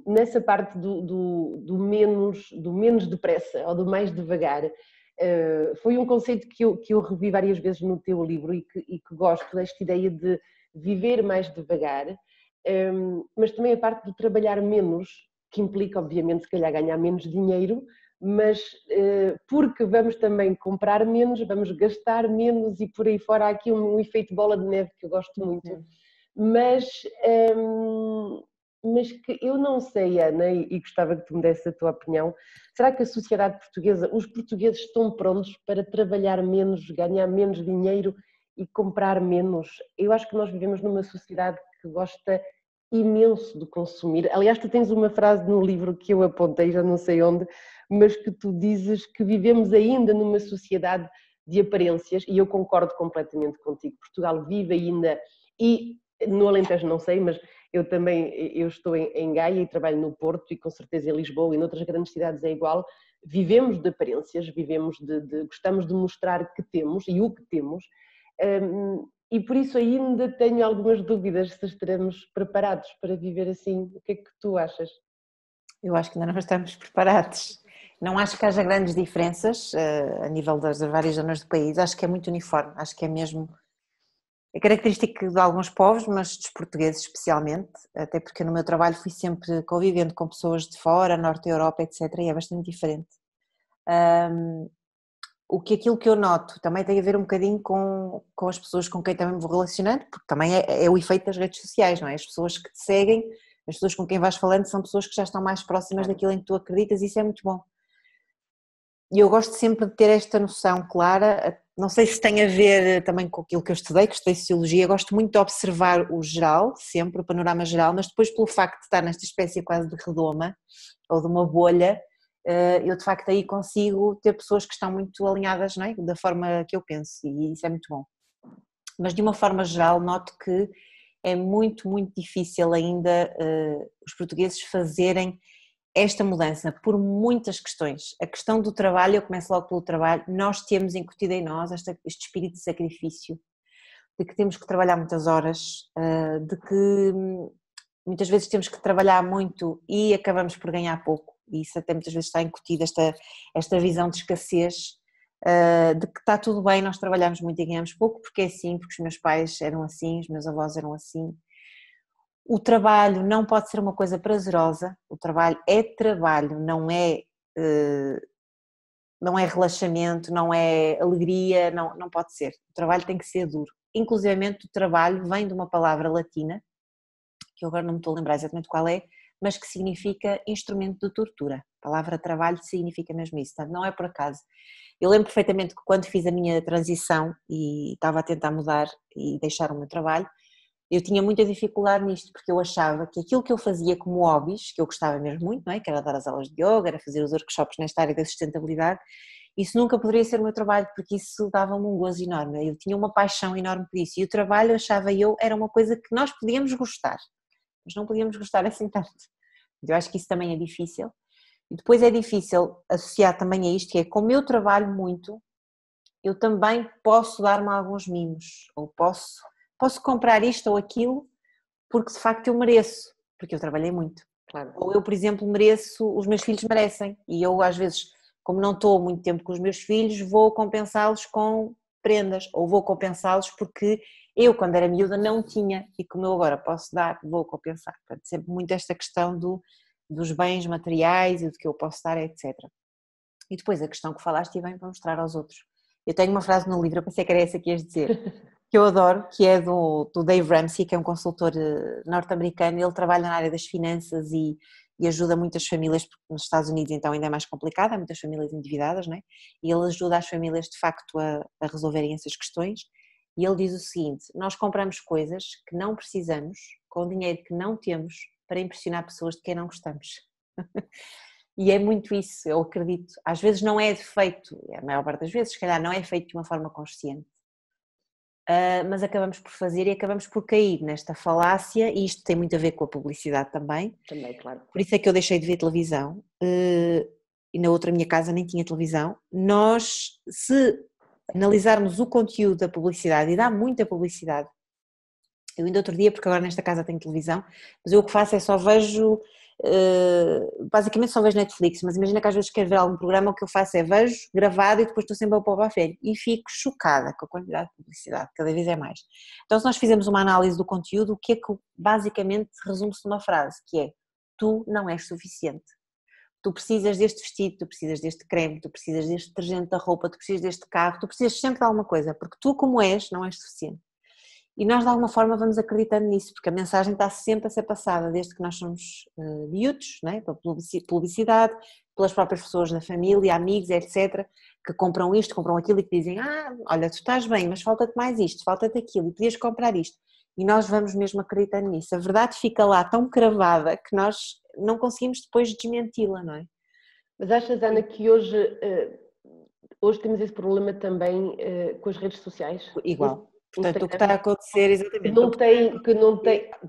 nessa parte do menos depressa ou do mais devagar, foi um conceito que eu revi várias vezes no teu livro e que gosto desta ideia de viver mais devagar, mas também a parte de trabalhar menos, que implica obviamente se calhar ganhar menos dinheiro, mas porque vamos também comprar menos, vamos gastar menos e por aí fora há aqui um efeito bola de neve que eu gosto muito, mas que eu não sei, Ana, e gostava que tu me desse a tua opinião, será que a sociedade portuguesa, os portugueses estão prontos para trabalhar menos, ganhar menos dinheiro e comprar menos? Eu acho que nós vivemos numa sociedade que gosta imenso de consumir. Aliás, tu tens uma frase no livro que eu apontei, já não sei onde, mas que tu dizes que vivemos ainda numa sociedade de aparências, e eu concordo completamente contigo. Portugal vive ainda, e no Alentejo não sei, mas eu estou em Gaia e trabalho no Porto, e com certeza em Lisboa e noutras grandes cidades é igual. Vivemos de aparências, gostamos de mostrar que temos e o que temos, e por isso ainda tenho algumas dúvidas se estaremos preparados para viver assim. O que é que tu achas? Eu acho que ainda não estamos preparados. Não acho que haja grandes diferenças a nível das várias zonas do país, acho que é muito uniforme, acho que é mesmo, é característico de alguns povos, mas dos portugueses especialmente, até porque no meu trabalho fui sempre convivendo com pessoas de fora, Norte da Europa, etc, e é bastante diferente. Aquilo que eu noto também tem a ver um bocadinho com as pessoas com quem também me vou relacionando, porque também é o efeito das redes sociais, não é? As pessoas que te seguem, as pessoas com quem vais falando são pessoas que já estão mais próximas daquilo em que tu acreditas, e isso é muito bom. E eu gosto sempre de ter esta noção clara, não sei se tem a ver também com aquilo que eu estudei Sociologia, gosto muito de observar o geral, sempre o panorama geral, mas depois pelo facto de estar nesta espécie quase de redoma, ou de uma bolha, eu de facto aí consigo ter pessoas que estão muito alinhadas, não é? Da forma que eu penso, e isso é muito bom. Mas de uma forma geral noto que é muito, muito difícil ainda os portugueses fazerem esta mudança por muitas questões. A questão do trabalho, eu começo logo pelo trabalho, nós temos incutido em nós este espírito de sacrifício, de que temos que trabalhar muitas horas, de que muitas vezes temos que trabalhar muito e acabamos por ganhar pouco, e isso até muitas vezes está incutido, esta visão de escassez, de que está tudo bem, nós trabalhamos muito e ganhamos pouco, porque é assim, porque os meus pais eram assim, os meus avós eram assim. O trabalho não pode ser uma coisa prazerosa, o trabalho é trabalho, não é relaxamento, não é alegria, não pode ser. O trabalho tem que ser duro. Inclusivamente o trabalho vem de uma palavra latina, que eu agora não me estou a lembrar exatamente qual é, mas que significa instrumento de tortura. A palavra trabalho significa mesmo isso, portanto não é por acaso. Eu lembro perfeitamente que quando fiz a minha transição e estava a tentar mudar e deixar o meu trabalho, eu tinha muita dificuldade nisto, porque eu achava que aquilo que eu fazia como hobbies, que eu gostava mesmo muito, não é? Que era dar as aulas de yoga, era fazer os workshops nesta área da sustentabilidade, isso nunca poderia ser o meu trabalho, porque isso dava-me um gozo enorme, eu tinha uma paixão enorme por isso, e o trabalho, achava eu, era uma coisa que nós podíamos gostar, mas não podíamos gostar assim tanto. Eu acho que isso também é difícil, e depois é difícil associar também a isto, que é como eu trabalho muito, eu também posso dar-me alguns mimos, ou posso comprar isto ou aquilo, porque de facto eu mereço, porque eu trabalhei muito. Claro. Ou eu, por exemplo, mereço, os meus filhos merecem, e eu às vezes, como não estou muito tempo com os meus filhos, vou compensá-los com prendas, ou vou compensá-los porque eu, quando era miúda, não tinha, e como eu agora posso dar, vou compensar. Portanto, sempre muito esta questão dos bens materiais e do que eu posso dar, etc. E depois a questão que falaste e bem para mostrar aos outros. Eu tenho uma frase no livro, eu pensei que era essa que ias dizer, que eu adoro, que é do Dave Ramsey, que é um consultor norte-americano. Ele trabalha na área das finanças e ajuda muitas famílias, porque nos Estados Unidos então ainda é mais complicado, há muitas famílias endividadas, não é? E ele ajuda as famílias de facto a resolverem essas questões, e ele diz o seguinte: nós compramos coisas que não precisamos, com dinheiro que não temos, para impressionar pessoas de quem não gostamos. E é muito isso, eu acredito. Às vezes não é feito, a maior parte das vezes, se calhar não é feito de uma forma consciente, mas acabamos por fazer e acabamos por cair nesta falácia, e isto tem muito a ver com a publicidade também. Também, claro. Por isso é que eu deixei de ver televisão, e na outra minha casa nem tinha televisão. Nós, se analisarmos o conteúdo da publicidade, e dá muita publicidade, eu ainda outro dia, porque agora nesta casa tenho televisão, mas eu o que faço é só vejo, basicamente só vejo Netflix, mas imagina que às vezes quero ver algum programa, o que eu faço é vejo, gravado, e depois estou sempre a pôr para a frente, e fico chocada com a quantidade de publicidade, cada vez é mais. Então se nós fizermos uma análise do conteúdo, o que é que basicamente resume-se numa frase, que é: tu não és suficiente. Tu precisas deste vestido, tu precisas deste creme, tu precisas deste detergente da roupa, tu precisas deste carro, tu precisas sempre de alguma coisa, porque tu como és, não és suficiente. E nós de alguma forma vamos acreditando nisso, porque a mensagem está sempre a ser passada, desde que nós somos miúdos, não é? Pela publicidade, pelas próprias pessoas da família, amigos, etc., que compram isto, compram aquilo e que dizem: olha, tu estás bem, mas falta-te mais isto, falta-te aquilo, e podias comprar isto. E nós vamos mesmo acreditando nisso. A verdade fica lá tão cravada que nós não conseguimos depois desmenti-la, não é? Mas achas, Ana, que hoje hoje temos esse problema também com as redes sociais. Igual. Portanto, o que está a acontecer, exatamente.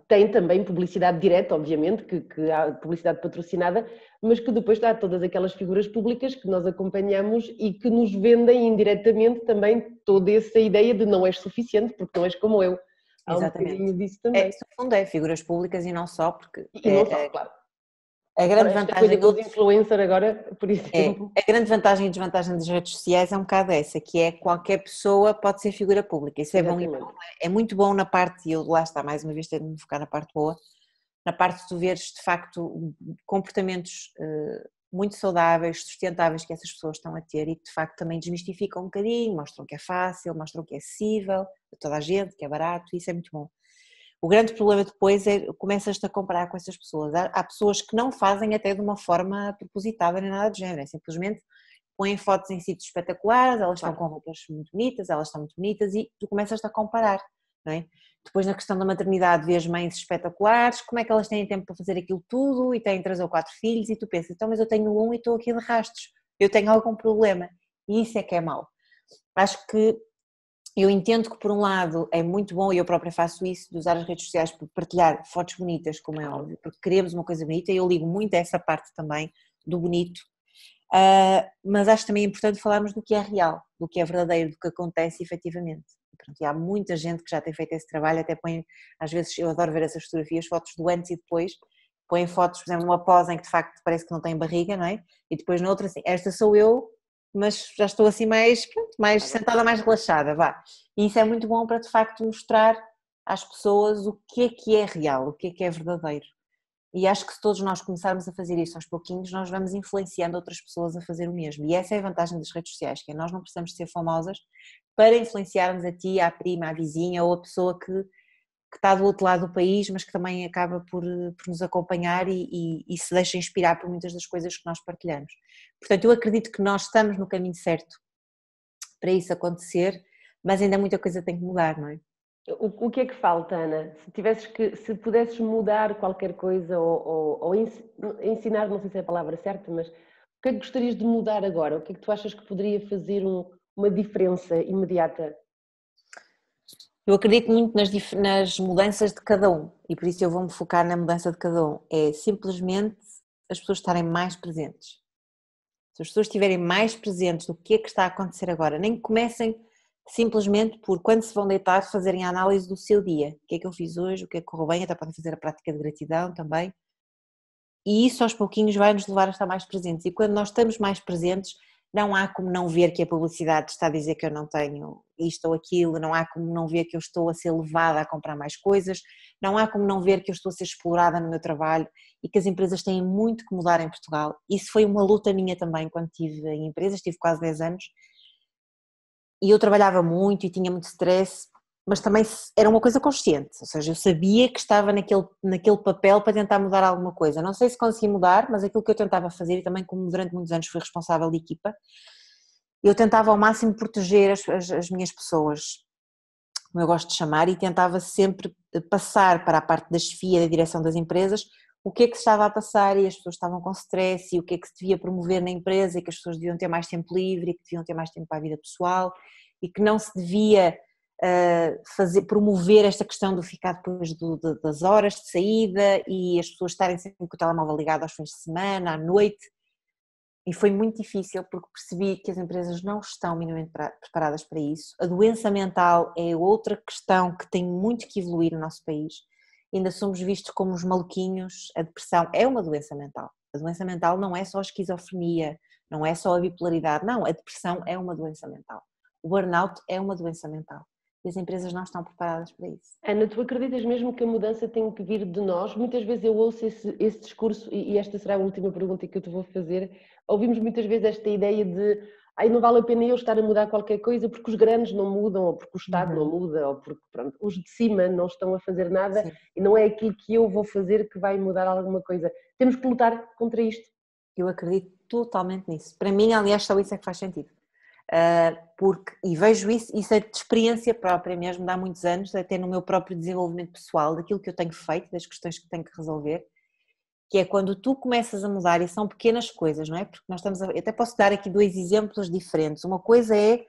Tem também publicidade direta, obviamente, que há publicidade patrocinada, mas que depois há todas aquelas figuras públicas que nós acompanhamos e que nos vendem indiretamente também toda essa ideia de não és suficiente, porque não és como eu. Há um bocadinho disso também. Isso, no fundo, é figuras públicas e não só, porque... E não só, claro. A grande vantagem dos influencers agora, por exemplo. A grande vantagem e desvantagem das redes sociais é um bocado essa, que é qualquer pessoa pode ser figura pública. Isso é bom e mau. É muito bom na parte, e eu lá está, mais uma vez tenho de me focar na parte boa, na parte de tu veres de facto comportamentos muito saudáveis, sustentáveis que essas pessoas estão a ter e que de facto também desmistificam um bocadinho, mostram que é fácil, mostram que é acessível a toda a gente, que é barato, isso é muito bom. O grande problema depois é começas-te a comparar com essas pessoas. Há pessoas que não fazem até de uma forma propositada nem nada do género, é simplesmente põem fotos em sítios espetaculares, elas estão com roupas muito bonitas, elas estão muito bonitas e tu começas-te a comparar, não é? Depois na questão da maternidade vês mães espetaculares, como é que elas têm tempo para fazer aquilo tudo e têm 3 ou 4 filhos e tu pensas, então mas eu tenho um e estou aqui de rastros, eu tenho algum problema e isso é que é mau. Acho que eu entendo que por um lado é muito bom, e eu própria faço isso, de usar as redes sociais para partilhar fotos bonitas, como é óbvio, porque queremos uma coisa bonita e eu ligo muito a essa parte também do bonito, mas acho também importante falarmos do que é real, do que é verdadeiro, do que acontece efetivamente. E há muita gente que já tem feito esse trabalho, até põe, às vezes eu adoro ver essas fotografias, fotos do antes e depois, põem fotos, por exemplo, uma pose em que de facto parece que não tem barriga, não é? E depois na outra assim, esta sou eu, mas já estou assim mais sentada, mais relaxada, vá. E isso é muito bom para de facto mostrar às pessoas o que é real, o que é verdadeiro. E acho que se todos nós começarmos a fazer isso aos pouquinhos, nós vamos influenciando outras pessoas a fazer o mesmo. E essa é a vantagem das redes sociais, que é nós não precisamos ser famosas para influenciarmos a ti, à prima, à vizinha ou a pessoa que está do outro lado do país, mas que também acaba por nos acompanhar e se deixa inspirar por muitas das coisas que nós partilhamos. Portanto, eu acredito que nós estamos no caminho certo para isso acontecer, mas ainda muita coisa tem que mudar, não é? O que é que falta, Ana? Se pudesses mudar qualquer coisa ou ensinar, não sei se é a palavra certa, mas o que é que gostarias de mudar agora? O que é que tu achas que poderia fazer uma diferença imediata? Eu acredito muito nas mudanças de cada um e por isso eu vou-me focar na mudança de cada um. É simplesmente as pessoas estarem mais presentes. Se as pessoas estiverem mais presentes do que é que está a acontecer agora, nem que comecem simplesmente por, quando se vão deitar, fazerem a análise do seu dia. O que é que eu fiz hoje, o que é que correu bem, até podem fazer a prática de gratidão também. E isso aos pouquinhos vai nos levar a estar mais presentes. E quando nós estamos mais presentes, não há como não ver que a publicidade está a dizer que eu não tenho isto ou aquilo, não há como não ver que eu estou a ser levada a comprar mais coisas, não há como não ver que eu estou a ser explorada no meu trabalho e que as empresas têm muito que mudar em Portugal. Isso foi uma luta minha também quando estive em empresas, tive quase 10 anos e eu trabalhava muito e tinha muito stress, mas também era uma coisa consciente, ou seja, eu sabia que estava naquele papel para tentar mudar alguma coisa. Não sei se consegui mudar, mas aquilo que eu tentava fazer, e também como durante muitos anos fui responsável de equipa, eu tentava ao máximo proteger as minhas pessoas, como eu gosto de chamar, e tentava sempre passar para a parte da chefia, da direção das empresas, o que é que se estava a passar e as pessoas estavam com stress e o que é que se devia promover na empresa e que as pessoas deviam ter mais tempo livre e que deviam ter mais tempo para a vida pessoal e que não se devia promover esta questão do ficar depois das horas de saída e as pessoas estarem sempre com o telemóvel ligado aos fins de semana, à noite. E foi muito difícil porque percebi que as empresas não estão minimamente preparadas para isso. A doença mental é outra questão que tem muito que evoluir no nosso país. Ainda somos vistos como os maluquinhos, a depressão é uma doença mental. A doença mental não é só a esquizofrenia, não é só a bipolaridade, não, a depressão é uma doença mental. O burnout é uma doença mental. E as empresas não estão preparadas para isso. Ana, tu acreditas mesmo que a mudança tem que vir de nós? Muitas vezes eu ouço esse discurso, e esta será a última pergunta que eu te vou fazer. Ouvimos muitas vezes esta ideia de não vale a pena eu estar a mudar qualquer coisa porque os grandes não mudam, ou porque o Estado não muda, ou porque os de cima não estão a fazer nada. Sim. E não é aquilo que eu vou fazer que vai mudar alguma coisa. Temos que lutar contra isto. Eu acredito totalmente nisso. Para mim, aliás, só isso é que faz sentido. E vejo isso é de experiência própria mesmo, de há muitos anos, até no meu próprio desenvolvimento pessoal, daquilo que eu tenho feito, das questões que tenho que resolver, que é quando tu começas a mudar, e são pequenas coisas, não é? Porque nós estamos eu até posso dar aqui 2 exemplos diferentes. Uma coisa é,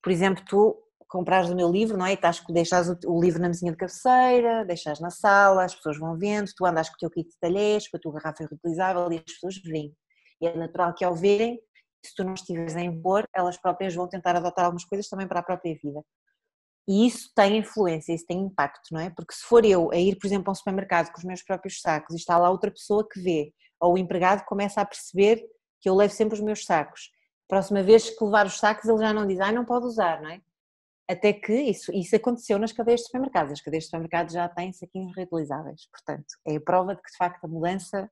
por exemplo, tu comprares o meu livro, não é? E deixas o livro na mesinha de cabeceira, deixas na sala, as pessoas vão vendo, tu andas com o teu kit de talheres, com a tua garrafa reutilizável e as pessoas veem. E é natural que ao verem, se tu não estiveres a impor, elas próprias vão tentar adotar algumas coisas também para a própria vida. E isso tem influência, isso tem impacto, não é? Porque se for eu a ir, por exemplo, a um supermercado com os meus próprios sacos e está lá outra pessoa que vê, ou o empregado começa a perceber que eu levo sempre os meus sacos. Próxima vez que levar os sacos ele já não diz, não pode usar, não é? Até que isso aconteceu nas cadeias de supermercados. As cadeias de supermercados já têm saquinhos reutilizáveis, portanto, é a prova de que de facto a mudança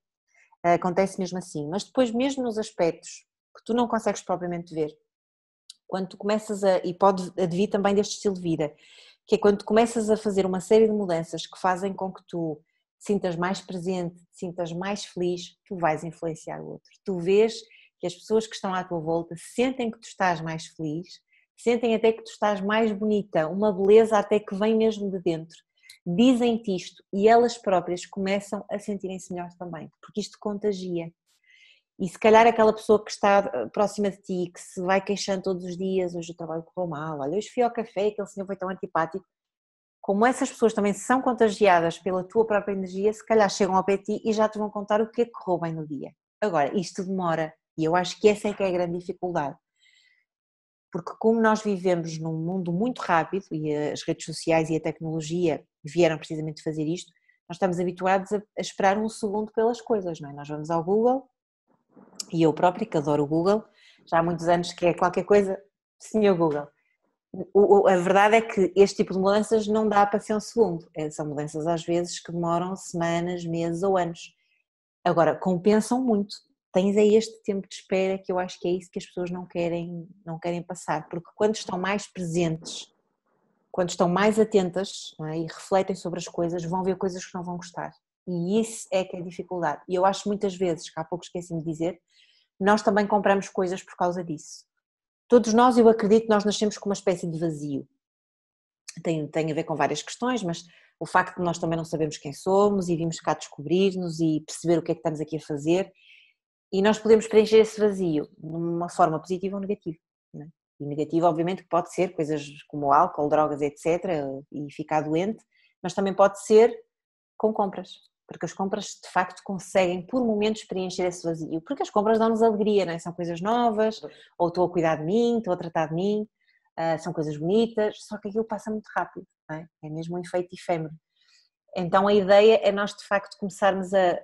acontece mesmo assim. Mas depois mesmo nos aspectos que tu não consegues propriamente ver, quando tu começas e pode advir também deste estilo de vida, que é quando tu começas a fazer uma série de mudanças que fazem com que tu te sintas mais presente, te sintas mais feliz, tu vais influenciar o outro. Tu vês que as pessoas que estão à tua volta sentem que tu estás mais feliz, sentem até que tu estás mais bonita, uma beleza até que vem mesmo de dentro. Dizem-te isto e elas próprias começam a sentirem-se melhor também, porque isto contagia. E se calhar aquela pessoa que está próxima de ti, que se vai queixando todos os dias, hoje o trabalho correu mal, olha, hoje fui ao café, aquele senhor foi tão antipático, como essas pessoas também são contagiadas pela tua própria energia, se calhar chegam ao pé de ti e já te vão contar o que é que correu bem no dia. Agora, isto demora, e eu acho que essa é que é a grande dificuldade, porque como nós vivemos num mundo muito rápido, e as redes sociais e a tecnologia vieram precisamente fazer isto, nós estamos habituados a esperar um segundo pelas coisas, não é? Nós vamos ao Google, e eu própria, que adoro o Google, já há muitos anos que é qualquer coisa, senhor Google. A verdade é que este tipo de mudanças não dá para ser um segundo, são mudanças às vezes que demoram semanas, meses ou anos. Agora, compensam muito, tens aí este tempo de espera que eu acho que é isso que as pessoas não querem passar, porque quando estão mais presentes, quando estão mais atentas, não é, e refletem sobre as coisas, vão ver coisas que não vão gostar. E isso é que é a dificuldade. E eu acho muitas vezes, que há pouco esqueci-me de dizer, nós também compramos coisas por causa disso. Todos nós, eu acredito, nós nascemos com uma espécie de vazio. Tem a ver com várias questões, mas o facto de nós também não sabemos quem somos e vimos cá descobrir-nos e perceber o que é que estamos aqui a fazer, e nós podemos preencher esse vazio de uma forma positiva ou negativa, não é? E negativa obviamente que pode ser coisas como álcool, drogas, etc, e ficar doente, mas também pode ser com compras, porque as compras de facto conseguem por momentos preencher esse vazio, porque as compras dão-nos alegria, não é? São coisas novas, ou estou a cuidar de mim, estou a tratar de mim, são coisas bonitas, só que aquilo passa muito rápido, não é? É mesmo um efeito efêmero. Então a ideia é nós de facto começarmos a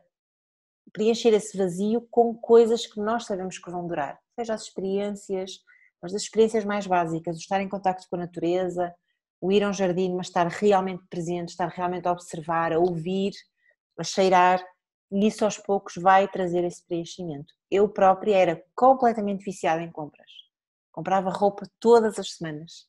preencher esse vazio com coisas que nós sabemos que vão durar, seja as experiências, mas as experiências mais básicas, o estar em contacto com a natureza, o ir a um jardim, mas estar realmente presente, estar realmente a observar, a ouvir, a cheirar, e isso aos poucos vai trazer esse preenchimento. Eu própria era completamente viciada em compras, comprava roupa todas as semanas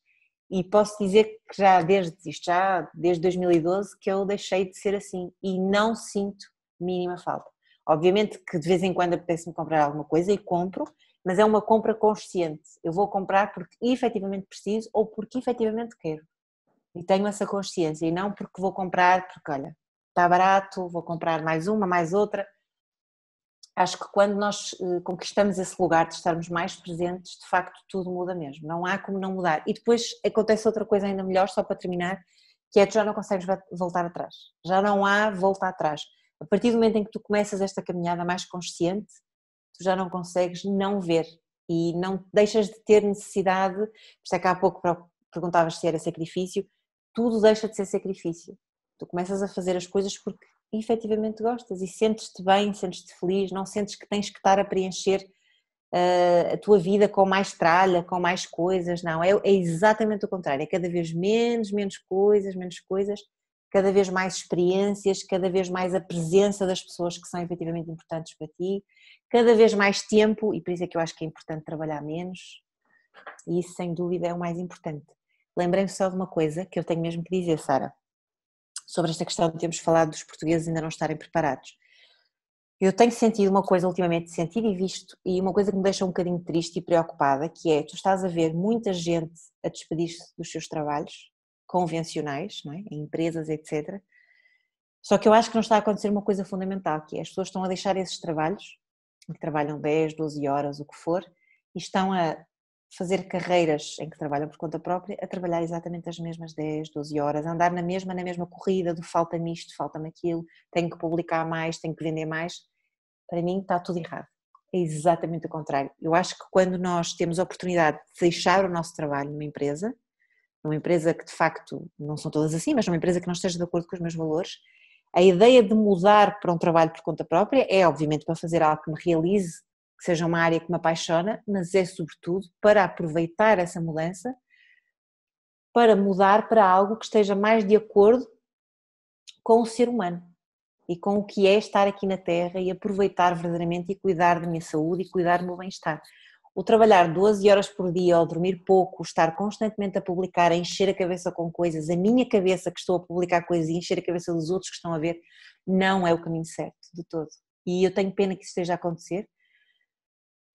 e posso dizer que já desde 2012 que eu deixei de ser assim e não sinto mínima falta. Obviamente que de vez em quando apetece-me comprar alguma coisa e compro, mas é uma compra consciente. Eu vou comprar porque efetivamente preciso ou porque efetivamente quero. E tenho essa consciência e não porque vou comprar porque, olha, está barato, vou comprar mais uma, mais outra. Acho que quando nós conquistamos esse lugar de estarmos mais presentes, de facto tudo muda mesmo. Não há como não mudar. E depois acontece outra coisa ainda melhor, só para terminar, que é que já não consegues voltar atrás. Já não há volta atrás. A partir do momento em que tu começas esta caminhada mais consciente, tu já não consegues não ver e não deixas de ter necessidade, por isso é que há pouco perguntavas se era sacrifício, tudo deixa de ser sacrifício. Tu começas a fazer as coisas porque efetivamente gostas e sentes-te bem, sentes-te feliz, não sentes que tens que estar a preencher a tua vida com mais tralha, com mais coisas, não, é exatamente o contrário, é cada vez menos coisas, cada vez mais experiências, cada vez mais a presença das pessoas que são efetivamente importantes para ti, cada vez mais tempo, e por isso é que eu acho que é importante trabalhar menos, e isso sem dúvida é o mais importante. Lembrei-me só de uma coisa que eu tenho mesmo que dizer, Sara, sobre esta questão de termos falado dos portugueses ainda não estarem preparados. Eu tenho sentido uma coisa ultimamente, sentido e visto, e uma coisa que me deixa um bocadinho triste e preocupada, que é, tu estás a ver muita gente a despedir-se dos seus trabalhos convencionais, não é? Em empresas, etc., Só que eu acho que não está a acontecer uma coisa fundamental, que é as pessoas estão a deixar esses trabalhos, que trabalham 10, 12 horas, o que for, e estão a fazer carreiras em que trabalham por conta própria, a trabalhar exatamente as mesmas 10, 12 horas, a andar na mesma corrida do falta-me isto, falta-me aquilo, tenho que publicar mais, tenho que vender mais. Para mim está tudo errado. É exatamente o contrário. Eu acho que quando nós temos a oportunidade de deixar o nosso trabalho numa empresa que de facto, não são todas assim, mas numa empresa que não esteja de acordo com os meus valores, a ideia de mudar para um trabalho por conta própria é obviamente para fazer algo que me realize, que seja uma área que me apaixona, mas é sobretudo para aproveitar essa mudança, para mudar para algo que esteja mais de acordo com o ser humano e com o que é estar aqui na Terra e aproveitar verdadeiramente e cuidar da minha saúde e cuidar do meu bem-estar. O trabalhar 12 horas por dia ou dormir pouco, estar constantemente a publicar, a encher a cabeça com coisas, a minha cabeça que estou a publicar coisas e encher a cabeça dos outros que estão a ver, não é o caminho certo de todo. E eu tenho pena que isso esteja a acontecer.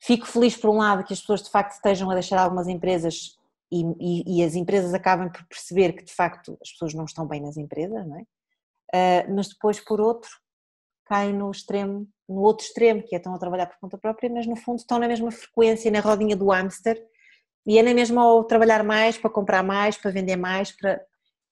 Fico feliz por um lado que as pessoas de facto estejam a deixar algumas empresas e as empresas acabem por perceber que de facto as pessoas não estão bem nas empresas, não é? Mas depois por outro caem no outro extremo, que é estão a trabalhar por conta própria, mas no fundo estão na mesma frequência, na rodinha do hamster, e é na mesma ao trabalhar mais, para comprar mais, para vender mais,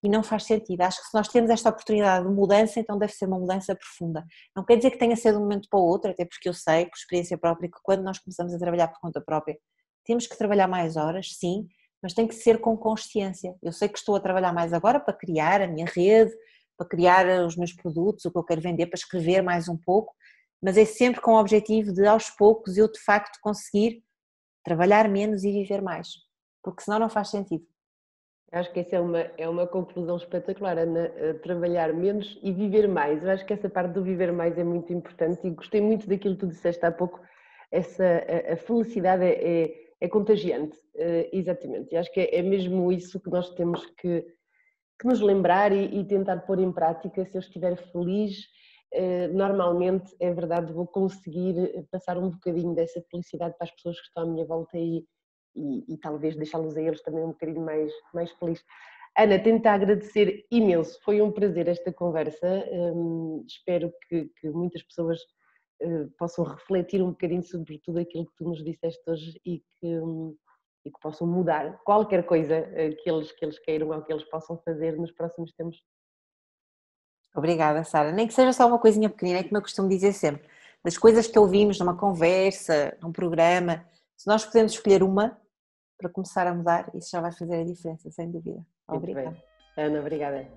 e não faz sentido. Acho que se nós temos esta oportunidade de mudança, então deve ser uma mudança profunda. Não quer dizer que tenha sido de um momento para o outro, até porque eu sei, por experiência própria, que quando nós começamos a trabalhar por conta própria, temos que trabalhar mais horas, sim, mas tem que ser com consciência. Eu sei que estou a trabalhar mais agora para criar a minha rede, para criar os meus produtos, o que eu quero vender, para escrever mais um pouco, mas é sempre com o objetivo de aos poucos eu de facto conseguir trabalhar menos e viver mais, porque senão não faz sentido. Acho que essa é uma conclusão espetacular, Ana, trabalhar menos e viver mais. Eu acho que essa parte do viver mais é muito importante e gostei muito daquilo que tu disseste há pouco, a felicidade é contagiante, exatamente. E acho que é mesmo isso que nós temos que nos lembrar e tentar pôr em prática. Se eu estiver feliz, normalmente, é verdade, vou conseguir passar um bocadinho dessa felicidade para as pessoas que estão à minha volta e talvez deixá-los a eles também um bocadinho mais felizes. Ana, tenho-te a agradecer imenso, foi um prazer esta conversa, espero que muitas pessoas possam refletir um bocadinho sobre tudo aquilo que tu nos disseste hoje e que possam mudar qualquer coisa que eles queiram ou que eles possam fazer nos próximos tempos. Obrigada, Sara. Nem que seja só uma coisinha pequenina, é como eu costumo dizer sempre, das coisas que ouvimos numa conversa, num programa, se nós podemos escolher uma para começar a mudar, isso já vai fazer a diferença, sem dúvida. Muito bem. Obrigada. Ana, obrigada.